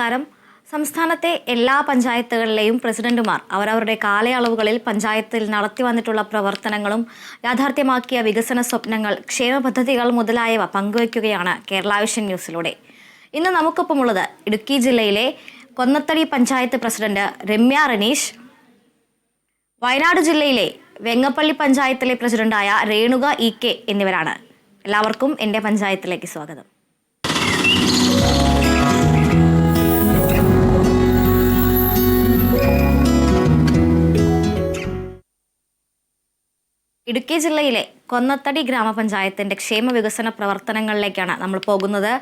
നമസ്കാരം. സംസ്ഥാനത്തെ എല്ലാ പഞ്ചായത്തുകളിലെയും പ്രസിഡന്റുമാർ അവരവരുടെ കാലയളവുകളിൽ പഞ്ചായത്തിൽ നടത്തി വന്നിട്ടുള്ള പ്രവർത്തനങ്ങളും യാഥാർത്ഥ്യമാക്കിയ വികസന സ്വപ്നങ്ങൾ, ക്ഷേമ പദ്ധതികൾ മുതലായവ പങ്കുവയ്ക്കുകയാണ് കേരള വിഷൻ ന്യൂസിലൂടെ. ഇന്ന് നമുക്കൊപ്പമുള്ളത് ഇടുക്കി ജില്ലയിലെ കൊന്നത്തടി പഞ്ചായത്ത് പ്രസിഡന്റ് രമ്യ റനീഷ്, വയനാട് ജില്ലയിലെ വെങ്ങപ്പള്ളി പഞ്ചായത്തിലെ പ്രസിഡന്റായ രേണുക EK എന്നിവരാണ്. എല്ലാവർക്കും എൻ്റെ പഞ്ചായത്തിലേക്ക് സ്വാഗതം. ഇടുക്കി ജില്ലയിലെ കൊന്നത്തടി ഗ്രാമപഞ്ചായത്തിൻ്റെ ക്ഷേമ വികസന പ്രവർത്തനങ്ങളിലേക്കാണ് നമ്മൾ പോകുന്നത്.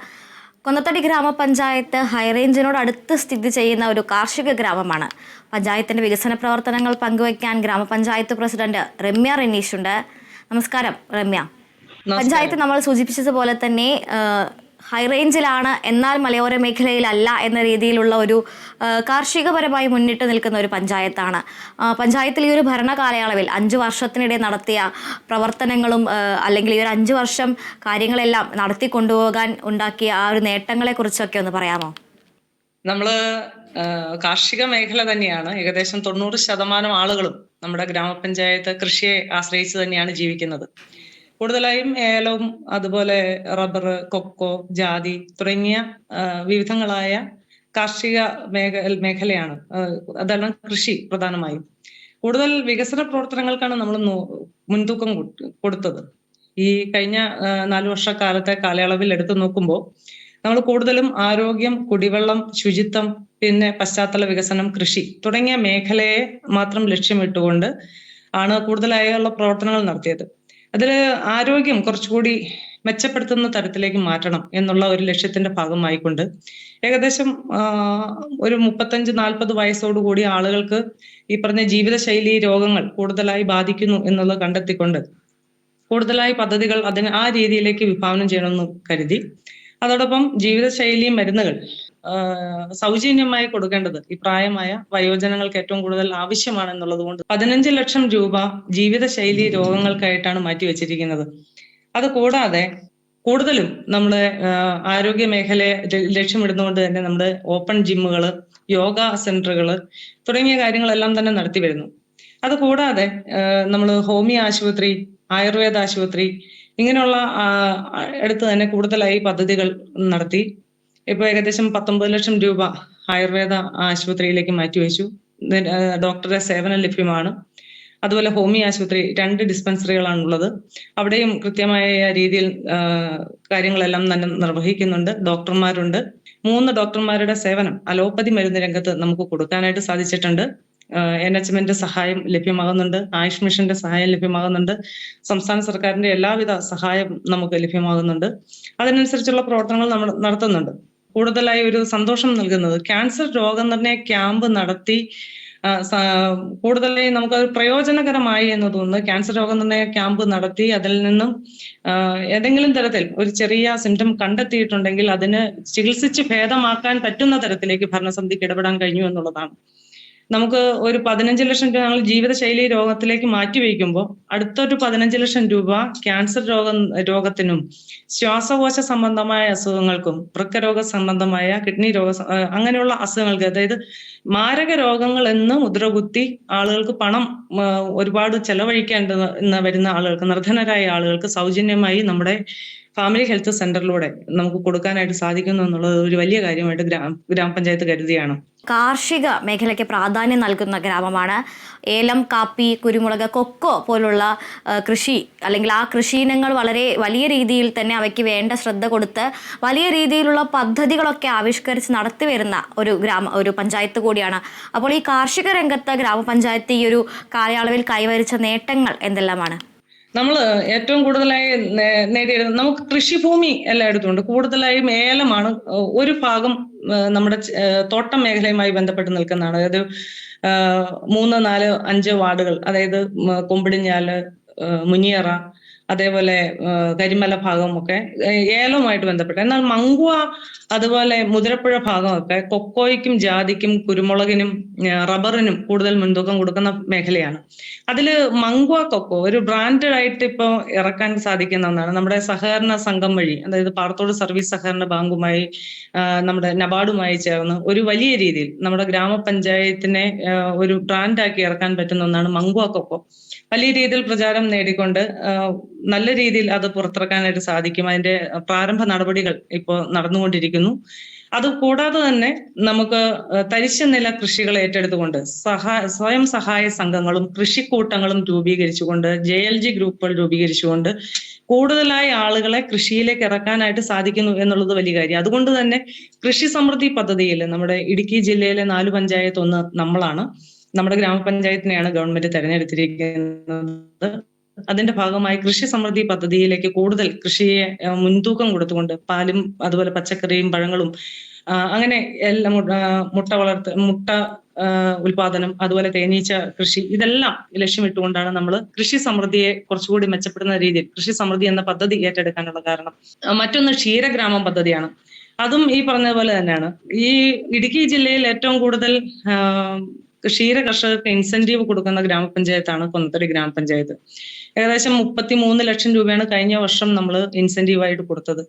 കൊന്നത്തടി ഗ്രാമപഞ്ചായത്ത് ഹൈറേഞ്ചിനോട് അടുത്ത് സ്ഥിതി ചെയ്യുന്ന ഒരു കാർഷിക ഗ്രാമമാണ്. പഞ്ചായത്തിൻ്റെ വികസന പ്രവർത്തനങ്ങൾ പങ്കുവയ്ക്കാൻ ഗ്രാമപഞ്ചായത്ത് പ്രസിഡന്റ് രമ്യ റനീഷ് ഉണ്ട്. നമസ്കാരം രമ്യ. പഞ്ചായത്ത് നമ്മൾ സൂചിപ്പിച്ചതുപോലെ തന്നെ ഹൈറേഞ്ചിലാണ്, എന്നാൽ മലയോര മേഖലയിലല്ല എന്ന രീതിയിലുള്ള ഒരു കാർഷികപരമായി മുന്നിട്ട് നിൽക്കുന്ന ഒരു പഞ്ചായത്താണ്. പഞ്ചായത്തിൽ ഈ ഒരു ഭരണകാലയളവിൽ 5 വർഷത്തിനിടെ നടത്തിയ പ്രവർത്തനങ്ങളും അല്ലെങ്കിൽ ഈ ഒരു 5 വർഷം കാര്യങ്ങളെല്ലാം നടത്തിക്കൊണ്ടുപോകാൻ ഉണ്ടാക്കിയ ആ ഒരു നേട്ടങ്ങളെക്കുറിച്ചൊക്കെ ഒന്ന് പറയാമോ? നമ്മള് കാർഷിക മേഖല തന്നെയാണ്. ഏകദേശം 90% ആളുകളും നമ്മുടെ ഗ്രാമപഞ്ചായത്ത് കൃഷിയെ ആശ്രയിച്ച് തന്നെയാണ് ജീവിക്കുന്നത്. കൂടുതലായും ഏലവും അതുപോലെ റബ്ബർ, കൊക്കോ, ജാതി തുടങ്ങിയ വിവിധങ്ങളായ കാർഷിക മേഖലയാണ്. അതാണ് കൃഷി പ്രധാനമായും. കൂടുതൽ വികസന പ്രവർത്തനങ്ങൾക്കാണ് നമ്മൾ മുൻതൂക്കം കൊടുത്തത്. ഈ കഴിഞ്ഞ 4 വർഷക്കാലത്തെ കാലയളവിൽ എടുത്തു നോക്കുമ്പോൾ നമ്മൾ കൂടുതലും ആരോഗ്യം, കുടിവെള്ളം, ശുചിത്വം, പിന്നെ പശ്ചാത്തല വികസനം, കൃഷി തുടങ്ങിയ മേഖലയെ മാത്രം ലക്ഷ്യമിട്ടുകൊണ്ട് ആണ് കൂടുതലായുള്ള പ്രവർത്തനങ്ങൾ നടത്തിയത്. അതിൽ ആരോഗ്യം കുറച്ചുകൂടി മെച്ചപ്പെടുത്തുന്ന തരത്തിലേക്ക് മാറ്റണം എന്നുള്ള ഒരു ലക്ഷ്യത്തിന്റെ ഭാഗമായിക്കൊണ്ട് ഏകദേശം ഒരു 35-40 വയസ്സോടുകൂടി ആളുകൾക്ക് ഈ പറഞ്ഞ ജീവിതശൈലി രോഗങ്ങൾ കൂടുതലായി ബാധിക്കുന്നു എന്നുള്ളത് കണ്ടെത്തിക്കൊണ്ട് കൂടുതലായി പദ്ധതികൾ ആ രീതിയിലേക്ക് വിഭാവനം ചെയ്യണമെന്ന് കരുതി. അതോടൊപ്പം ജീവിതശൈലി മരുന്നുകൾ സൗജന്യമായി കൊടുക്കേണ്ടത് ഈ പ്രായമായ വയോജനങ്ങൾക്ക് ഏറ്റവും കൂടുതൽ ആവശ്യമാണെന്നുള്ളത് കൊണ്ട് 15 ലക്ഷം രൂപ ജീവിതശൈലി രോഗങ്ങൾക്കായിട്ടാണ് മാറ്റിവെച്ചിരിക്കുന്നത്. അത് കൂടാതെ കൂടുതലും നമ്മുടെ ആരോഗ്യ മേഖലയെ ലക്ഷ്യമിടുന്നതുകൊണ്ട് തന്നെ നമ്മുടെ ഓപ്പൺ ജിമ്മുകള്, യോഗ സെന്ററുകള് തുടങ്ങിയ കാര്യങ്ങളെല്ലാം തന്നെ നടത്തി വരുന്നു. അത് കൂടാതെ നമ്മൾ ഹോമിയോ ആശുപത്രി, ആയുർവേദ ആശുപത്രി ഇങ്ങനെയുള്ള അടുത്ത് തന്നെ കൂടുതലായി പദ്ധതികൾ നടത്തി. ഇപ്പൊ ഏകദേശം 19 ലക്ഷം രൂപ ആയുർവേദ ആശുപത്രിയിലേക്ക് മാറ്റിവെച്ചു. ഡോക്ടറുടെ സേവനം ലഭ്യമാണ്. അതുപോലെ ഹോമിയോ ആശുപത്രി 2 ഡിസ്പെൻസറികളാണുള്ളത്. അവിടെയും കൃത്യമായ രീതിയിൽ കാര്യങ്ങളെല്ലാം തന്നെ നിർവഹിക്കുന്നുണ്ട്. ഡോക്ടർമാരുണ്ട്. 3 ഡോക്ടർമാരുടെ സേവനം അലോപ്പതി മരുന്ന് രംഗത്ത് നമുക്ക് കൊടുക്കാനായിട്ട് സാധിച്ചിട്ടുണ്ട്. NHM സഹായം ലഭ്യമാകുന്നുണ്ട്. ആയുഷ് മിഷന്റെ സഹായം ലഭ്യമാകുന്നുണ്ട്. സംസ്ഥാന സർക്കാരിന്റെ എല്ലാവിധ സഹായം നമുക്ക് ലഭ്യമാകുന്നുണ്ട്. അതിനനുസരിച്ചുള്ള പ്രവർത്തനങ്ങൾ നമ്മൾ നടത്തുന്നുണ്ട്. കൂടുതലായി ഒരു സന്തോഷം നൽകുന്നത് ക്യാൻസർ രോഗനിർണയ ക്യാമ്പ് നടത്തി കൂടുതലായി നമുക്ക് പ്രയോജനകരമായി എന്ന് തോന്നുന്നു. ക്യാൻസർ രോഗനിർണയ ക്യാമ്പ് നടത്തി അതിൽ നിന്നും ഏതെങ്കിലും തരത്തിൽ ഒരു ചെറിയ സിംറ്റം കണ്ടെത്തിയിട്ടുണ്ടെങ്കിൽ അതിന് ചികിത്സിച്ച് ഭേദമാക്കാൻ പറ്റുന്ന തരത്തിലേക്ക് ഭരണസമിതിക്ക് ഇടപെടാൻ കഴിഞ്ഞു എന്നുള്ളതാണ്. നമുക്ക് ഒരു 15 ലക്ഷം രൂപ ഞങ്ങൾ ജീവിതശൈലി രോഗത്തിലേക്ക് മാറ്റിവെക്കുമ്പോൾ അടുത്തൊരു 15 ലക്ഷം രൂപ ക്യാൻസർ രോഗത്തിനും ശ്വാസകോശ സംബന്ധമായ അസുഖങ്ങൾക്കും വൃക്കരോഗ സംബന്ധമായ കിഡ്നി അങ്ങനെയുള്ള അസുഖങ്ങൾക്ക്, അതായത് മാരക രോഗങ്ങൾ എന്ന് മുദ്രകുത്തി ആളുകൾക്ക് പണം ഒരുപാട് ചെലവഴിക്കേണ്ട വരുന്ന ആളുകൾക്ക്, നിർധനരായ ആളുകൾക്ക് സൗജന്യമായി നമ്മുടെ ഫാമിലി ഹെൽത്ത് സെന്ററിലൂടെ നമുക്ക് കൊടുക്കാനായിട്ട് സാധിക്കുന്നു എന്നുള്ളത് ഒരു വലിയ കാര്യമായിട്ട് ഗ്രാമപഞ്ചായത്ത് കരുതിയാണ്. കാർഷിക മേഖലയ്ക്ക് പ്രാധാന്യം നൽകുന്ന ഗ്രാമമാണ്. ഏലം, കാപ്പി, കുരുമുളക്, കൊക്കോ പോലുള്ള കൃഷി അല്ലെങ്കിൽ ആ കൃഷിയിനങ്ങൾ വളരെ വലിയ രീതിയിൽ തന്നെ അവയ്ക്ക് വേണ്ട ശ്രദ്ധ കൊടുത്ത് വലിയ രീതിയിലുള്ള പദ്ധതികളൊക്കെ ആവിഷ്കരിച്ച് നടത്തി വരുന്ന ഒരു പഞ്ചായത്ത് കൂടിയാണ്. അപ്പോൾ ഈ കാർഷിക രംഗത്ത് ഗ്രാമപഞ്ചായത്ത് ഈ ഒരു കാലയളവിൽ കൈവരിച്ച നേട്ടങ്ങൾ എന്തെല്ലാമാണ്? നമ്മൾ ഏറ്റവും കൂടുതലായി നേടിയത് നമുക്ക് കൃഷിഭൂമി എല്ലായിടത്തും ഉണ്ട്. കൂടുതലായും ഏലമാണ്. ഒരു ഭാഗം നമ്മുടെ തോട്ടം മേഖലയുമായി ബന്ധപ്പെട്ട് നിൽക്കുന്നതാണ്. അതായത് 3, 4, 5 വാർഡുകൾ, അതായത് കൊമ്പിടിഞ്ഞാല്, മുനിയറ, അതേപോലെ കരിമല ഭാഗമൊക്കെ ഏലവുമായിട്ട് ബന്ധപ്പെട്ട്. എന്നാൽ മങ്കുവ അതുപോലെ മുതിരപ്പുഴ ഭാഗമൊക്കെ കൊക്കോയ്ക്കും ജാതിക്കും കുരുമുളകിനും റബ്ബറിനും കൂടുതൽ മുൻതൂക്കം കൊടുക്കുന്ന മേഖലയാണ്. അതില് മങ്കുവ കൊക്കോ ഒരു ബ്രാൻഡഡ് ആയിട്ട് ഇപ്പോൾ ഇറക്കാൻ സാധിക്കുന്ന ഒന്നാണ്. നമ്മുടെ സഹകരണ സംഘം വഴി, അതായത് പാറത്തോട് സർവീസ് സഹകരണ ബാങ്കുമായി നമ്മുടെ നബാർഡുമായി ചേർന്ന് ഒരു വലിയ രീതിയിൽ നമ്മുടെ ഗ്രാമപഞ്ചായത്തിനെ ഒരു ബ്രാൻഡാക്കി ഇറക്കാൻ പറ്റുന്ന ഒന്നാണ് മങ്കുവ കൊക്കോ. വലിയ രീതിയിൽ പ്രചാരം നേടിക്കൊണ്ട് നല്ല രീതിയിൽ അത് പുറത്തിറക്കാനായിട്ട് സാധിക്കും. അതിന്റെ പ്രാരംഭ നടപടികൾ ഇപ്പോൾ നടന്നുകൊണ്ടിരിക്കുന്നു. അത് കൂടാതെ തന്നെ നമുക്ക് തരിശു നില കൃഷികൾ ഏറ്റെടുത്തുകൊണ്ട് സ്വയം സഹായ സംഘങ്ങളും കൃഷിക്കൂട്ടങ്ങളും രൂപീകരിച്ചുകൊണ്ട് JLG ഗ്രൂപ്പുകൾ രൂപീകരിച്ചുകൊണ്ട് കൂടുതലായി ആളുകളെ കൃഷിയിലേക്ക് ഇറക്കാനായിട്ട് സാധിക്കുന്നു എന്നുള്ളത് വലിയ കാര്യം. അതുകൊണ്ട് തന്നെ കൃഷി സമൃദ്ധി പദ്ധതിയിൽ നമ്മുടെ ഇടുക്കി ജില്ലയിലെ 4 പഞ്ചായത്ത് ഒന്ന് നമ്മളാണ്. നമ്മുടെ ഗ്രാമപഞ്ചായത്തിനെയാണ് ഗവൺമെന്റ് തെരഞ്ഞെടുത്തിരിക്കുന്നത്. അതിന്റെ ഭാഗമായി കൃഷി സമൃദ്ധി പദ്ധതിയിലേക്ക് കൂടുതൽ കൃഷിയെ മുൻതൂക്കം കൊടുത്തുകൊണ്ട് പാലും അതുപോലെ പച്ചക്കറിയും പഴങ്ങളും അങ്ങനെ എല്ലാം മുട്ട ഉൽപാദനം, അതുപോലെ തേനീച്ച കൃഷി, ഇതെല്ലാം ലക്ഷ്യമിട്ടുകൊണ്ടാണ് നമ്മൾ കൃഷി സമൃദ്ധിയെ കുറച്ചുകൂടി മെച്ചപ്പെടുന്ന രീതിയിൽ കൃഷി സമൃദ്ധി എന്ന പദ്ധതി ഏറ്റെടുക്കാനുള്ള കാരണം. മറ്റൊന്ന് ക്ഷീരഗ്രാമം പദ്ധതിയാണ്. അതും ഈ പറഞ്ഞതുപോലെ തന്നെയാണ്. ഈ ഇടുക്കി ജില്ലയിൽ ഏറ്റവും കൂടുതൽ ക്ഷീര കർഷകർക്ക് ഇൻസെന്റീവ് കൊടുക്കുന്ന ഗ്രാമപഞ്ചായത്താണ് കൊന്നത്തടി ഗ്രാമപഞ്ചായത്ത്. ഏകദേശം 33 ലക്ഷം രൂപയാണ് കഴിഞ്ഞ വർഷം നമ്മൾ ഇൻസെന്റീവായിട്ട് കൊടുത്തത്.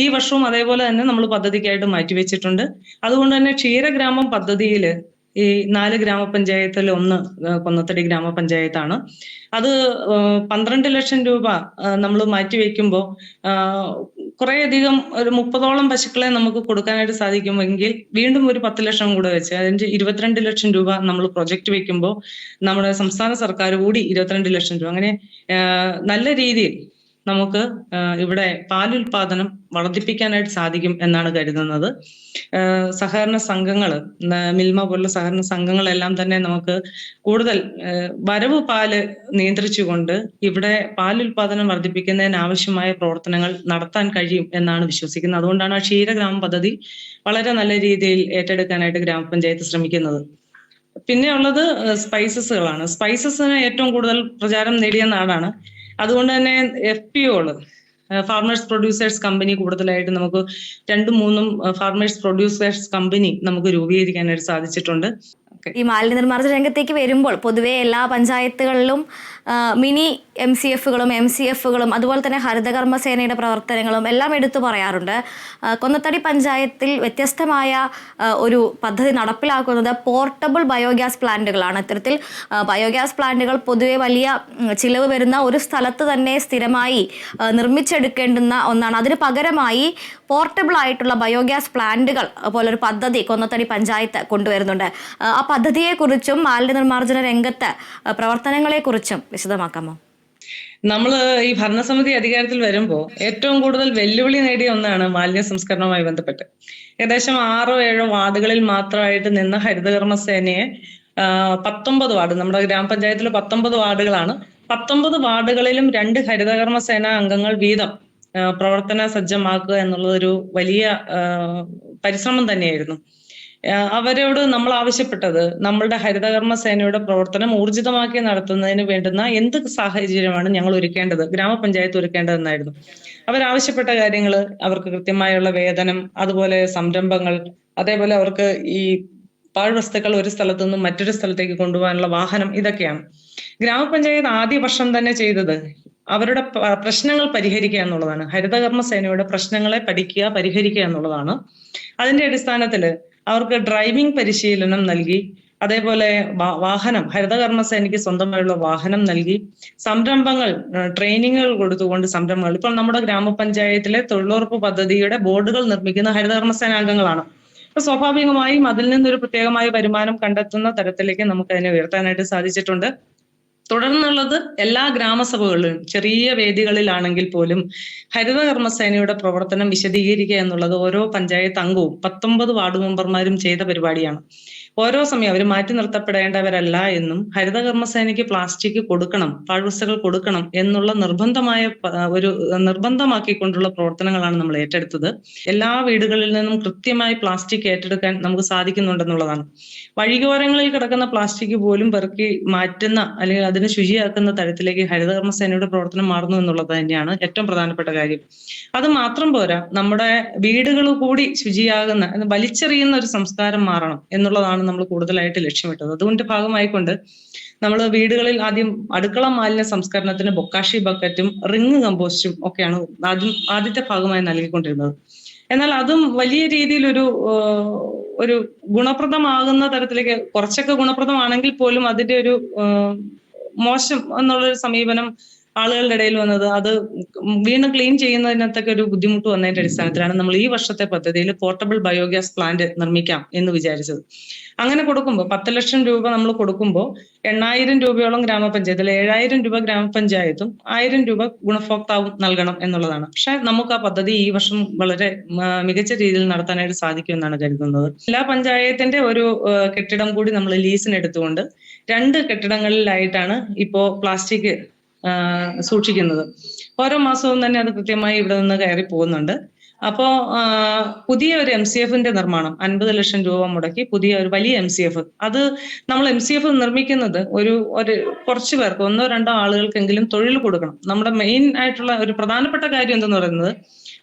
ഈ വർഷവും അതേപോലെ തന്നെ നമ്മൾ പദ്ധതിക്കായിട്ട് മാറ്റിവെച്ചിട്ടുണ്ട്. അതുകൊണ്ട് തന്നെ ക്ഷീരഗ്രാമം പദ്ധതിയിൽ ഈ 4 ഗ്രാമപഞ്ചായത്തിൽ ഒന്ന് കൊന്നത്തടി ഗ്രാമപഞ്ചായത്താണ്. അത് 12 ലക്ഷം രൂപ നമ്മൾ മാറ്റിവെക്കുമ്പോൾ കുറേയധികം ഒരു 30ഓളം പശുക്കളെ നമുക്ക് കൊടുക്കാനായിട്ട് സാധിക്കുമെങ്കിൽ വീണ്ടും ഒരു 10 ലക്ഷം കൂടെ വെച്ച് അതിന്റെ 22 ലക്ഷം രൂപ നമ്മൾ പ്രൊജക്ട് വെക്കുമ്പോൾ നമ്മുടെ സംസ്ഥാന സർക്കാർ കൂടി 22 ലക്ഷം രൂപ, അങ്ങനെ നല്ല രീതിയിൽ നമുക്ക് ഇവിടെ പാലുൽപാദനം വർദ്ധിപ്പിക്കാനായിട്ട് സാധിക്കും എന്നാണ് കരുതുന്നത്. സഹകരണ സംഘങ്ങൾ, മിൽമ പോലുള്ള സഹകരണ സംഘങ്ങളെല്ലാം തന്നെ നമുക്ക് കൂടുതൽ വരവ് പാല് നിയന്ത്രിച്ചുകൊണ്ട് ഇവിടെ പാലുൽപാദനം വർദ്ധിപ്പിക്കുന്നതിന് ആവശ്യമായ പ്രവർത്തനങ്ങൾ നടത്താൻ കഴിയും എന്നാണ് വിശ്വസിക്കുന്നത്. അതുകൊണ്ടാണ് ആ ക്ഷീരഗ്രാമ പദ്ധതി വളരെ നല്ല രീതിയിൽ ഏറ്റെടുക്കാനായിട്ട് ഗ്രാമപഞ്ചായത്ത് ശ്രമിക്കുന്നത്. പിന്നെ ഉള്ളത് സ്പൈസസുകളാണ്. സ്പൈസസിന് ഏറ്റവും കൂടുതൽ പ്രചാരം നേടിയ നാടാണ്. അതുകൊണ്ട് തന്നെ FPOകള്, ഫാർമേഴ്സ് പ്രൊഡ്യൂസേഴ്സ് കമ്പനി, കൂടുതലായിട്ട് നമുക്ക് 2-3 ഫാർമേഴ്സ് പ്രൊഡ്യൂസേഴ്സ് കമ്പനി നമുക്ക് രൂപീകരിക്കാനായിട്ട് സാധിച്ചിട്ടുണ്ട്. ഈ മാലിന്യ നിർമ്മാർജ്ജന രംഗത്തേക്ക് വരുമ്പോൾ പൊതുവെ എല്ലാ പഞ്ചായത്തുകളിലും മിനി MCFകളും MCFകളും അതുപോലെ തന്നെ ഹരിതകർമ്മ സേനയുടെ പ്രവർത്തനങ്ങളും എല്ലാം എടുത്തു പറയാറുണ്ട്. കൊന്നത്തടി പഞ്ചായത്തിൽ വ്യത്യസ്തമായ ഒരു പദ്ധതി നടപ്പിലാക്കുന്നത് പോർട്ടബിൾ ബയോഗ്യാസ് പ്ലാന്റുകളാണ്. ഇത്തരത്തിൽ ബയോഗ്യാസ് പ്ലാന്റുകൾ പൊതുവെ വലിയ ചിലവ് വരുന്ന ഒരു സ്ഥലത്ത് തന്നെ സ്ഥിരമായി നിർമ്മിച്ചെടുക്കേണ്ടുന്ന ഒന്നാണ്. അതിന് പകരമായി പോർട്ടബിൾ ആയിട്ടുള്ള ബയോഗ്യാസ് പ്ലാന്റുകൾ പോലൊരു പദ്ധതി കൊന്നത്തടി പഞ്ചായത്ത് കൊണ്ടുവരുന്നുണ്ട്. ആ പദ്ധതിയെക്കുറിച്ചും മാലിന്യ നിർമ്മാർജ്ജന രംഗത്ത് പ്രവർത്തനങ്ങളെക്കുറിച്ചും വിശദമാക്കാമോ? നമ്മൾ ഈ ഭരണസമിതി അധികാരത്തിൽ വരുമ്പോൾ ഏറ്റവും കൂടുതൽ വെല്ലുവിളി നേടിയ ഒന്നാണ് മാലിന്യ സംസ്കരണവുമായി ബന്ധപ്പെട്ട്. ഏകദേശം 6-7 വാർഡുകളിൽ മാത്രമായിട്ട് നിന്ന ഹരിതകർമ്മ സേനയെ 19 വാർഡ്, നമ്മുടെ ഗ്രാമപഞ്ചായത്തിൽ 19 വാർഡുകളാണ്. 19 വാർഡുകളിലും 2 ഹരിതകർമ്മ സേനാ അംഗങ്ങൾ വീതം പ്രവർത്തന സജ്ജമാക്കുക എന്നുള്ളതൊരു വലിയ പരിശ്രമം തന്നെയായിരുന്നു. അവരോട് നമ്മൾ ആവശ്യപ്പെട്ടത് നമ്മളുടെ ഹരിതകർമ്മ സേനയുടെ പ്രവർത്തനം ഊർജിതമാക്കി നടത്തുന്നതിന് വേണ്ടുന്ന എന്ത് സാഹചര്യമാണ് ഞങ്ങൾ ഒരുക്കേണ്ടത്, ഗ്രാമപഞ്ചായത്ത് ഒരുക്കേണ്ടതെന്നായിരുന്നു. അവരാവശ്യപ്പെട്ട കാര്യങ്ങൾ അവർക്ക് കൃത്യമായുള്ള വേതനം, അതുപോലെ സംരംഭങ്ങൾ, അതേപോലെ അവർക്ക് ഈ പാഴ്വസ്തുക്കൾ ഒരു സ്ഥലത്തു നിന്നും മറ്റൊരു സ്ഥലത്തേക്ക് കൊണ്ടുപോകാനുള്ള വാഹനം, ഇതൊക്കെയാണ്. ഗ്രാമപഞ്ചായത്ത് ആദ്യ വർഷം തന്നെ ചെയ്തത് അവരുടെ പ്രശ്നങ്ങൾ പരിഹരിക്കുക എന്നുള്ളതാണ്. ഹരിതകർമ്മ സേനയുടെ പ്രശ്നങ്ങളെ പഠിക്കുക, പരിഹരിക്കുക എന്നുള്ളതാണ്. അതിന്റെ അടിസ്ഥാനത്തില് അവർക്ക് ഡ്രൈവിംഗ് പരിശീലനം നൽകി, അതേപോലെ വാഹനം, ഹരിതകർമ്മ സേനയ്ക്ക് സ്വന്തമായുള്ള വാഹനം നൽകി, സംരംഭങ്ങൾ, ട്രെയിനിങ്ങുകൾ കൊടുത്തുകൊണ്ട് സംരംഭങ്ങൾ, ഇപ്പോൾ നമ്മുടെ ഗ്രാമപഞ്ചായത്തിലെ തൊഴിലുറപ്പ് പദ്ധതിയുടെ ബോർഡുകൾ നിർമ്മിക്കുന്ന ഹരിതകർമ്മ സേനാംഗങ്ങളാണ്. അപ്പൊ സ്വാഭാവികമായും അതിൽ നിന്നൊരു പ്രത്യേകമായ വരുമാനം കണ്ടെത്തുന്ന തരത്തിലേക്ക് നമുക്ക് അതിനെ ഉയർത്താനായിട്ട് സാധിച്ചിട്ടുണ്ട്. തുടർന്നുള്ളത് എല്ലാ ഗ്രാമസഭകളിലും ചെറിയ വേദികളിലാണെങ്കിൽ പോലും ഹരിതകർമ്മ സേനയുടെ പ്രവർത്തനം വിശദീകരിക്കുക എന്നുള്ളത് ഓരോ പഞ്ചായത്ത് അംഗവും 19 വാർഡ് മെമ്പർമാരും ചെയ്ത പരിപാടിയാണ്. ഓരോ സമയം അവർ മാറ്റി നിർത്തപ്പെടേണ്ടവരല്ല എന്നും ഹരിതകർമ്മസേനയ്ക്ക് പ്ലാസ്റ്റിക് കൊടുക്കണം, പാഴ്വസ്തുക്കൾ കൊടുക്കണം എന്നുള്ള നിർബന്ധമാക്കിക്കൊണ്ടുള്ള പ്രവർത്തനങ്ങളാണ് നമ്മൾ ഏറ്റെടുത്തത്. എല്ലാ വീടുകളിൽ നിന്നും കൃത്യമായി പ്ലാസ്റ്റിക് ഏറ്റെടുക്കാൻ നമുക്ക് സാധിക്കുന്നുണ്ടെന്നുള്ളതാണ്. വഴിയോരങ്ങളിൽ കിടക്കുന്ന പ്ലാസ്റ്റിക് പോലും പെറുക്കി മാറ്റുന്ന അല്ലെങ്കിൽ അതിനെ ശുചിയാക്കുന്ന തരത്തിലേക്ക് ഹരിതകർമ്മസേനയുടെ പ്രവർത്തനം മാറുന്നു എന്നുള്ളത് തന്നെയാണ് ഏറ്റവും പ്രധാനപ്പെട്ട കാര്യം. അത് മാത്രം പോരാ, നമ്മുടെ വീടുകൾ കൂടി ശുചിയാകുന്ന, വലിച്ചെറിയുന്ന ഒരു സംസ്കാരം മാറണം എന്നുള്ളതാണ് നമ്മൾ കൂടുതലായിട്ട് ലക്ഷ്യമിട്ടത്. അതുകൊണ്ട് ഭാഗമായിക്കൊണ്ട് നമ്മൾ വീടുകളിൽ ആദ്യം അടുക്കള മാലിന്യ സംസ്കരണത്തിന് ബൊക്കാഷി ബക്കറ്റും റിങ് കമ്പോസ്റ്റും ഒക്കെയാണ് ആദ്യത്തെ ഭാഗമായി നൽകിക്കൊണ്ടിരുന്നത്. എന്നാൽ അതും വലിയ രീതിയിൽ ഒരു ഗുണപ്രദമാകുന്ന തരത്തിലേക്ക്, കുറച്ചൊക്കെ ഗുണപ്രദമാണെങ്കിൽ പോലും അതിന്റെ ഒരു മോശം എന്നുള്ളൊരു സമീപനം ആളുകളുടെ ഇടയിൽ വന്നത്, അത് വീണ്ടും ക്ലീൻ ചെയ്യുന്നതിനകത്തൊക്കെ ഒരു ബുദ്ധിമുട്ട് വന്നതിന്റെ അടിസ്ഥാനത്തിലാണ് നമ്മൾ ഈ വർഷത്തെ പദ്ധതിയിൽ പോർട്ടബിൾ ബയോഗ്യാസ് പ്ലാന്റ് നിർമ്മിക്കാം എന്ന് വിചാരിച്ചത്. അങ്ങനെ കൊടുക്കുമ്പോൾ 10 ലക്ഷം രൂപ നമ്മൾ കൊടുക്കുമ്പോൾ 8,000 രൂപയോളം ഗ്രാമപഞ്ചായത്തിൽ, 7,000 രൂപ ഗ്രാമപഞ്ചായത്തും 1,000 രൂപ ഗുണഭോക്താവും നൽകണം എന്നുള്ളതാണ്. പക്ഷെ നമുക്ക് ആ പദ്ധതി ഈ വർഷം വളരെ മികച്ച രീതിയിൽ നടത്താനായിട്ട് സാധിക്കുമെന്നാണ് കരുതുന്നത്. ജില്ലാ പഞ്ചായത്തിന്റെ ഒരു കെട്ടിടം കൂടി നമ്മൾ ലീസിന് എടുത്തുകൊണ്ട് 2 കെട്ടിടങ്ങളിലായിട്ടാണ് ഇപ്പോ പ്ലാസ്റ്റിക് സൂക്ഷിക്കുന്നത്. ഓരോ മാസവും തന്നെ അത് കൃത്യമായി ഇവിടെ നിന്ന് കയറി പോകുന്നുണ്ട്. അപ്പോ പുതിയ ഒരു MCFന്റെ നിർമ്മാണം 50 ലക്ഷം രൂപ മുടക്കി പുതിയ ഒരു വലിയ MCF, അത് നമ്മൾ MCF നിർമ്മിക്കുന്നത് ഒരു കുറച്ചു പേർക്ക്, 1-2 ആളുകൾക്കെങ്കിലും തൊഴിൽ കൊടുക്കണം. നമ്മുടെ മെയിൻ ആയിട്ടുള്ള ഒരു പ്രധാനപ്പെട്ട കാര്യം എന്തെന്ന് പറയുന്നത്,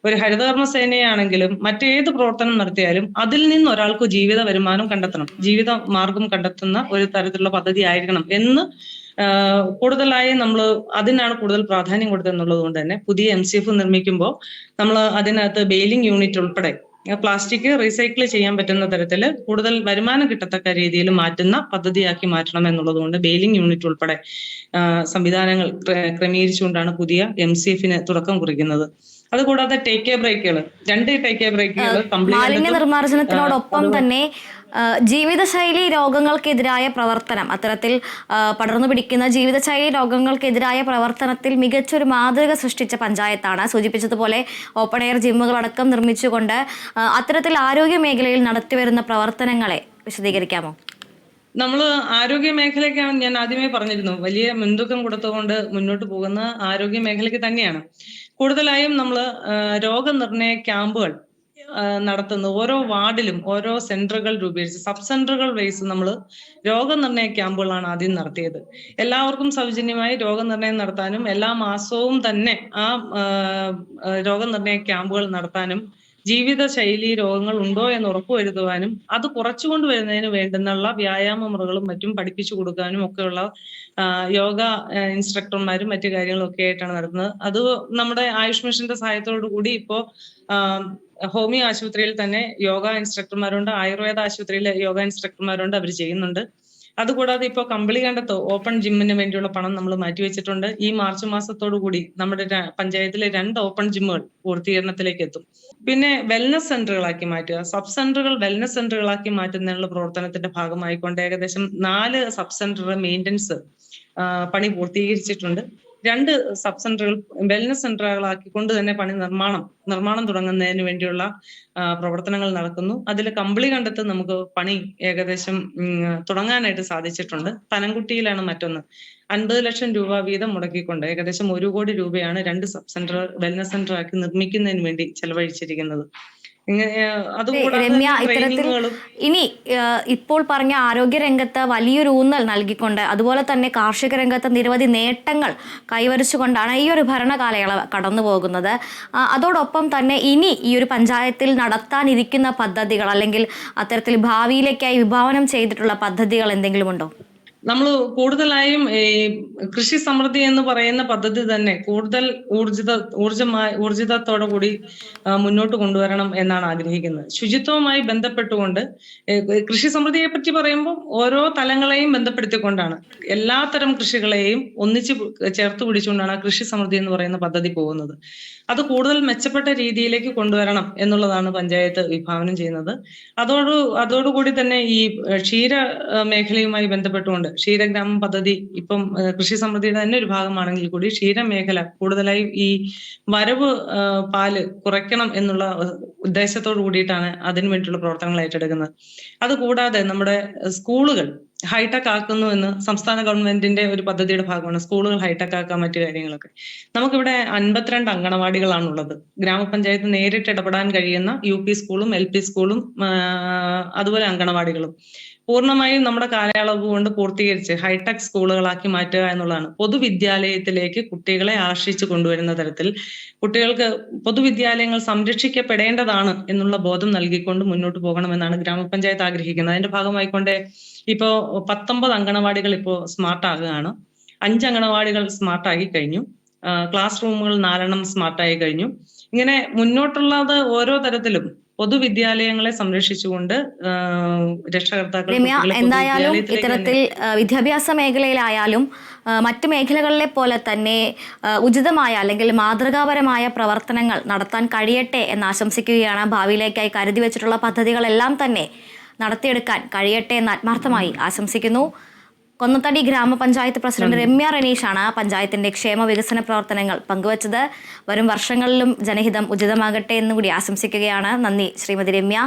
ഒരു ഹരിതകർമ്മസേനയാണെങ്കിലും മറ്റേത് പ്രവർത്തനം നടത്തിയാലും അതിൽ നിന്ന് ഒരാൾക്ക് ജീവിത വരുമാനം കണ്ടെത്തണം, ജീവിത മാർഗം കണ്ടെത്തുന്ന ഒരു തരത്തിലുള്ള പദ്ധതി ആയിരിക്കണം എന്ന് കൂടുതലായി നമ്മൾ അതിനാണ് കൂടുതൽ പ്രാധാന്യം കൊടുത്തെന്നുള്ളത് കൊണ്ട് തന്നെ പുതിയ MCF നിർമ്മിക്കുമ്പോൾ നമ്മൾ അതിനകത്ത് ബെയിലിംഗ് യൂണിറ്റ് ഉൾപ്പെടെ പ്ലാസ്റ്റിക് റീസൈക്കിൾ ചെയ്യാൻ പറ്റുന്ന തരത്തിൽ കൂടുതൽ വരുമാനം കിട്ടത്തക്ക രീതിയിൽ മാറ്റുന്ന പദ്ധതിയാക്കി മാറ്റണം എന്നുള്ളത് കൊണ്ട് ബെയിലിംഗ് യൂണിറ്റ് ഉൾപ്പെടെ സംവിധാനങ്ങൾ ക്രമീകരിച്ചുകൊണ്ടാണ് പുതിയ MCFന് തുടക്കം കുറിക്കുന്നത്. അതുകൂടാതെ ടേക്ക് എ ബ്രേക്കുകൾ, 2 ടേക്ക് എ ബ്രേക്കുകൾ മാലിന്യ നിർമ്മാർജ്ജനത്തിനോടൊപ്പം തന്നെ ജീവിതശൈലി രോഗങ്ങൾക്കെതിരായ പ്രവർത്തനം, അത്തരത്തിൽ പടർന്നു പിടിക്കുന്ന ജീവിതശൈലി രോഗങ്ങൾക്കെതിരായ പ്രവർത്തനത്തിൽ മികച്ചൊരു മാതൃക സൃഷ്ടിച്ച പഞ്ചായത്താണ്. സൂചിപ്പിച്ചതുപോലെ ഓപ്പൺ എയർ ജിമ്മുകളടക്കം നിർമ്മിച്ചുകൊണ്ട് അത്തരത്തിൽ ആരോഗ്യ മേഖലയിൽ നടത്തിവരുന്ന പ്രവർത്തനങ്ങളെ വിശദീകരിക്കാമോ? നമ്മൾ ആരോഗ്യ മേഖലയ്ക്കാണ്, ഞാൻ ആദ്യമേ പറഞ്ഞിരുന്നു, വലിയ മുൻതൂക്കം കൊടുത്തുകൊണ്ട് മുന്നോട്ട് പോകുന്ന ആരോഗ്യ മേഖലയ്ക്ക് തന്നെയാണ്. കൂടുതലായും നമ്മൾ രോഗനിർണയ ക്യാമ്പുകൾ നടത്തുന്നു. ഓരോ വാർഡിലും ഓരോ സെന്ററുകൾ രൂപീകരിച്ച് സബ് സെന്ററുകൾ വൈസ് നമ്മൾ രോഗനിർണയ ക്യാമ്പുകളാണ് ആദ്യം നടത്തിയത്. എല്ലാവർക്കും സൗജന്യമായി രോഗനിർണയം നടത്താനും എല്ലാ മാസവും തന്നെ ആ രോഗനിർണയ ക്യാമ്പുകൾ നടത്താനും ജീവിതശൈലി രോഗങ്ങൾ ഉണ്ടോ എന്ന് ഉറപ്പുവരുത്തുവാനും അത് കുറച്ചുകൊണ്ടുവരുന്നതിന് വേണ്ടുന്നുള്ള വ്യായാമ മുറകളും മറ്റും പഠിപ്പിച്ചു കൊടുക്കാനും ഒക്കെയുള്ള യോഗ ഇൻസ്ട്രക്ടർമാരും മറ്റു കാര്യങ്ങളും ഒക്കെ ആയിട്ടാണ് നടത്തുന്നത്. അത് നമ്മുടെ ആയുഷ് മിഷന്റെ സഹായത്തോടു കൂടി ഇപ്പോ ഹോമിയോ ആശുപത്രിയിൽ തന്നെ യോഗ ഇൻസ്ട്രക്ടർമാരുണ്ട്, ആയുർവേദ ആശുപത്രിയിൽ യോഗ ഇൻസ്ട്രക്ടർമാരുണ്ട്, അവർ ചെയ്യുന്നുണ്ട്. അതുകൂടാതെ ഇപ്പോൾ കമ്പിളികണ്ടത്ത് ഓപ്പൺ ജിമ്മിന് വേണ്ടിയുള്ള പണം നമ്മൾ മാറ്റിവെച്ചിട്ടുണ്ട്. ഈ മാർച്ച് മാസത്തോടു കൂടി നമ്മുടെ പഞ്ചായത്തിലെ 2 ഓപ്പൺ ജിമ്മുകൾ പൂർത്തീകരണത്തിലേക്ക് എത്തും. പിന്നെ വെൽനസ് സെന്ററുകളാക്കി മാറ്റുക, സബ് സെന്ററുകൾ വെൽനസ് സെന്ററുകളാക്കി മാറ്റുന്നതിനുള്ള പ്രവർത്തനത്തിന്റെ ഭാഗമായിക്കൊണ്ട് ഏകദേശം 4 സബ് സെന്റർ മെയിൻ്റനൻസ് പണി പൂർത്തീകരിച്ചിട്ടുണ്ട്. 2 സബ് സെന്ററുകൾ വെൽനസ് സെന്ററുകളാക്കിക്കൊണ്ട് തന്നെ നിർമ്മാണം തുടങ്ങുന്നതിന് വേണ്ടിയുള്ള പ്രവർത്തനങ്ങൾ നടക്കുന്നു. അതിൽ കമ്പിളികണ്ടത്ത് നമുക്ക് പണി ഏകദേശം തുടങ്ങാനായിട്ട് സാധിച്ചിട്ടുണ്ട്. പനംകുട്ടിയിലാണ് മറ്റൊന്ന്. 50 ലക്ഷം രൂപ വീതം മുടക്കിക്കൊണ്ട് ഏകദേശം 1 കോടി രൂപയാണ് 2 സബ് സെന്റർ വെൽനസ് സെന്റർ ആക്കി നിർമ്മിക്കുന്നതിന് വേണ്ടി ചെലവഴിച്ചിരിക്കുന്നത്. രമ്യ, ഇത്തരത്തിൽ ഇനി ഇപ്പോൾ പറഞ്ഞ ആരോഗ്യ രംഗത്ത് വലിയൊരു ഊന്നൽ നൽകിക്കൊണ്ട് അതുപോലെ തന്നെ കാർഷിക രംഗത്ത് നിരവധി നേട്ടങ്ങൾ കൈവരിച്ചുകൊണ്ടാണ് ഈ ഒരു ഭരണകാലയളവ് കടന്നു പോകുന്നത്. അതോടൊപ്പം തന്നെ ഇനി ഈ ഒരു പഞ്ചായത്തിൽ നടത്താനിരിക്കുന്ന പദ്ധതികൾ അല്ലെങ്കിൽ അത്തരത്തിൽ ഭാവിയിലേക്കായി വിഭാവനം ചെയ്തിട്ടുള്ള പദ്ധതികൾ എന്തെങ്കിലും ഉണ്ടോ? നമ്മൾ കൂടുതലായും ഈ കൃഷി സമൃദ്ധി എന്ന് പറയുന്ന പദ്ധതി തന്നെ കൂടുതൽ ഊർജിതത്തോടു കൂടി മുന്നോട്ട് കൊണ്ടുവരണം എന്നാണ് ആഗ്രഹിക്കുന്നത്. ശുചിത്വവുമായി ബന്ധപ്പെട്ടുകൊണ്ട് കൃഷി സമൃദ്ധിയെ പറ്റി പറയുമ്പോൾ ഓരോ തലങ്ങളെയും ബന്ധപ്പെടുത്തിക്കൊണ്ടാണ്, എല്ലാത്തരം കൃഷികളെയും ഒന്നിച്ച് ചേർത്ത് പിടിച്ചുകൊണ്ടാണ് കൃഷി സമൃദ്ധി എന്ന് പറയുന്ന പദ്ധതി പോകുന്നത്. അത് കൂടുതൽ മെച്ചപ്പെട്ട രീതിയിലേക്ക് കൊണ്ടുവരണം എന്നുള്ളതാണ് പഞ്ചായത്ത് വിഭാവനം ചെയ്യുന്നത്. അതോടുകൂടി തന്നെ ഈ ക്ഷീര മേഖലയുമായി ബന്ധപ്പെട്ടുകൊണ്ട് ക്ഷീരഗ്രാമം പദ്ധതി ഇപ്പം കൃഷി സമൃദ്ധിയുടെ തന്നെ ഒരു ഭാഗമാണെങ്കിൽ കൂടി ക്ഷീരമേഖല കൂടുതലായും ഈ വരവ് പാല് കുറയ്ക്കണം എന്നുള്ള ഉദ്ദേശത്തോട് കൂടിയിട്ടാണ് അതിനു വേണ്ടിയിട്ടുള്ള പ്രവർത്തനങ്ങൾ ഏറ്റെടുക്കുന്നത്. അതുകൂടാതെ നമ്മുടെ സ്കൂളുകൾ ഹൈടെക് ആക്കുന്നു എന്ന് സംസ്ഥാന ഗവൺമെന്റിന്റെ ഒരു പദ്ധതിയുടെ ഭാഗമാണ് സ്കൂളുകൾ ഹൈടെക് ആക്കാൻ മറ്റു കാര്യങ്ങളൊക്കെ. നമുക്കിവിടെ 52 അങ്കണവാടികളാണുള്ളത്. ഗ്രാമപഞ്ചായത്ത് നേരിട്ട് ഇടപെടാൻ കഴിയുന്ന UP സ്കൂളും LP സ്കൂളും അതുപോലെ അങ്കണവാടികളും പൂർണ്ണമായും നമ്മുടെ കാലയളവ് കൊണ്ട് പൂർത്തീകരിച്ച് ഹൈടെക് സ്കൂളുകളാക്കി മാറ്റുക എന്നുള്ളതാണ്. പൊതുവിദ്യാലയത്തിലേക്ക് കുട്ടികളെ ആകർഷിച്ചു കൊണ്ടുവരുന്ന തരത്തിൽ കുട്ടികൾക്ക് പൊതുവിദ്യാലയങ്ങൾ സംരക്ഷിക്കപ്പെടേണ്ടതാണ് എന്നുള്ള ബോധം നൽകിക്കൊണ്ട് മുന്നോട്ട് പോകണമെന്നാണ് ഗ്രാമപഞ്ചായത്ത് ആഗ്രഹിക്കുന്നത്. അതിന്റെ ഭാഗമായിക്കൊണ്ട് ഇപ്പോ 19 അങ്കണവാടികൾ ഇപ്പോൾ സ്മാർട്ട് ആകുകയാണ്. 5 അങ്കണവാടികൾ സ്മാർട്ട് ആക്കി കഴിഞ്ഞു. ക്ലാസ് റൂമുകൾ 4 സ്മാർട്ടായി കഴിഞ്ഞു. ഇങ്ങനെ മുന്നോട്ടുള്ളത് ഓരോ തരത്തിലും പൊതുവിദ്യാലയങ്ങളെ സംരക്ഷിച്ചുകൊണ്ട് രക്ഷകർത്താക്കൾ രമ്യ, എന്തായാലും ഇത്തരത്തിൽ വിദ്യാഭ്യാസ മേഖലയിലായാലും മറ്റു മേഖലകളിലെ പോലെ തന്നെ ഉചിതമായ അല്ലെങ്കിൽ മാതൃകാപരമായ പ്രവർത്തനങ്ങൾ നടത്താൻ കഴിയട്ടെ എന്ന് ആശംസിക്കുകയാണ്. ഭാവിയിലേക്കായി കരുതി വെച്ചിട്ടുള്ള പദ്ധതികളെല്ലാം തന്നെ നടത്തിയെടുക്കാൻ കഴിയട്ടെ എന്ന് ആത്മാർത്ഥമായി ആശംസിക്കുന്നു. കൊന്നത്തടി ഗ്രാമപഞ്ചായത്ത് പ്രസിഡന്റ് രമ്യ റനീഷാണ് പഞ്ചായത്തിന്റെ ക്ഷേമ വികസന പ്രവർത്തനങ്ങൾ പങ്കുവച്ചത്. വരും വർഷങ്ങളിലും ജനഹിതം ഉചിതമാകട്ടെ എന്നുകൂടി ആശംസിക്കുകയാണ്. നന്ദി ശ്രീമതി രമ്യ.